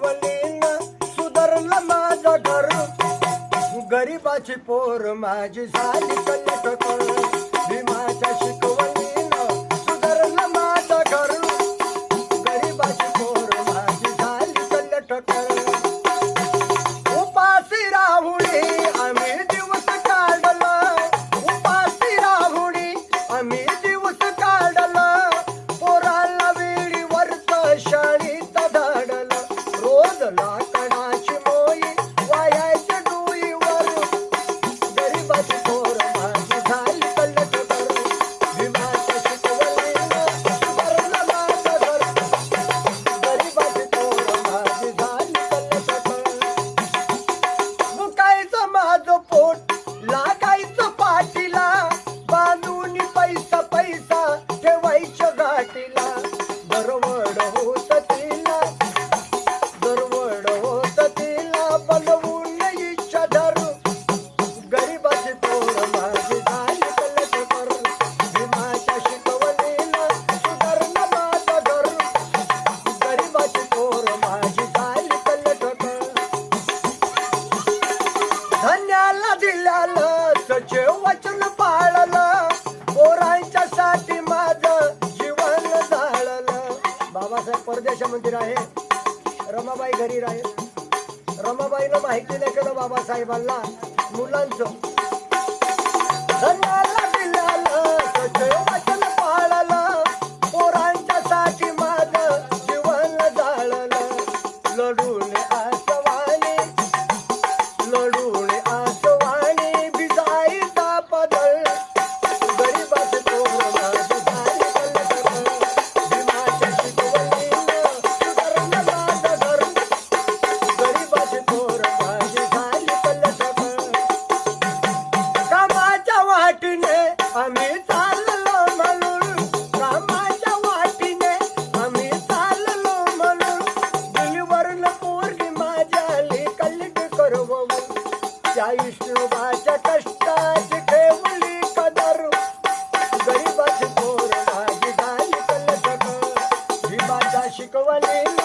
शिकवलीनं सुधारलं माझं घर. गरीबाची पोर माझी झाली कल्लटकर. भीमाच्या शिकवलीनं सुधारलं माझं घर. गरीबाची पोर माझी झाली कल्लटकर. उपाशी राहुणी आम्ही दिवस काढलं. उपाशी राहुणी आम्ही दिवस काढलं. पोराला वेळीवरच शाळेत धाडलं. रोज लाकडाची मोई वायाच्या डोईवर. गरीबाची पोर माझी झाली कल्लटकर. भीमाच्या शिकवलीनं सुधारलं माझं घर. गरीबाची पोर माझी झाली कल्लटकर. मुकायचं माझं पोट लागायचं पाठीला. बांधून पैसा पैसा ठेवायच्या गाठीला. दरवड होत तिला, दरवड होत तिला बनवून इच्छा धरू. गरीबाची पोर माझी झाली कल्लटकर. भीमाच्या शिकवलीनं सुधारलं माझं घर. गरीबाची पोर माझी झाली कल्लटकर. धन्याला दिल्यालं सचे वचन पाळलं. पोरांच्या साठी माझं जीवन जाळलं. बाबासाहेब परदेशामध्ये आहे. रमाबाई घरी राहे. रमाबाईनं माहिती नाही केलं बाबासाहेबांना मुलांचं. धन्याला दिल्यालं सचे वचन पाळलं. पोरांच्या साठी माझं जीवन जाळलं. लढून आसवानी, लढून आसवानी भिजाईचा पदळ. गरीबाची पोर माझी झाली कल्लटकर. भीमाच्या शिकवलीनं सुधारलं माझं घर. गरीबाची पोर माझी झाली कल्लटकर. कामाच्या वाटीने आम्ही चाललो म्हणून. कामाच्या वाटीने आम्ही चाललो म्हणून. दिलीवरनं पोरगी माझ्या कल्लटकर होऊन. त्या विष्णुबाच्या कष्टाची ठेवली कदर. गरीबाची पोर माझी झाली कल्लटकर. भीमाच्या शिकवलीनं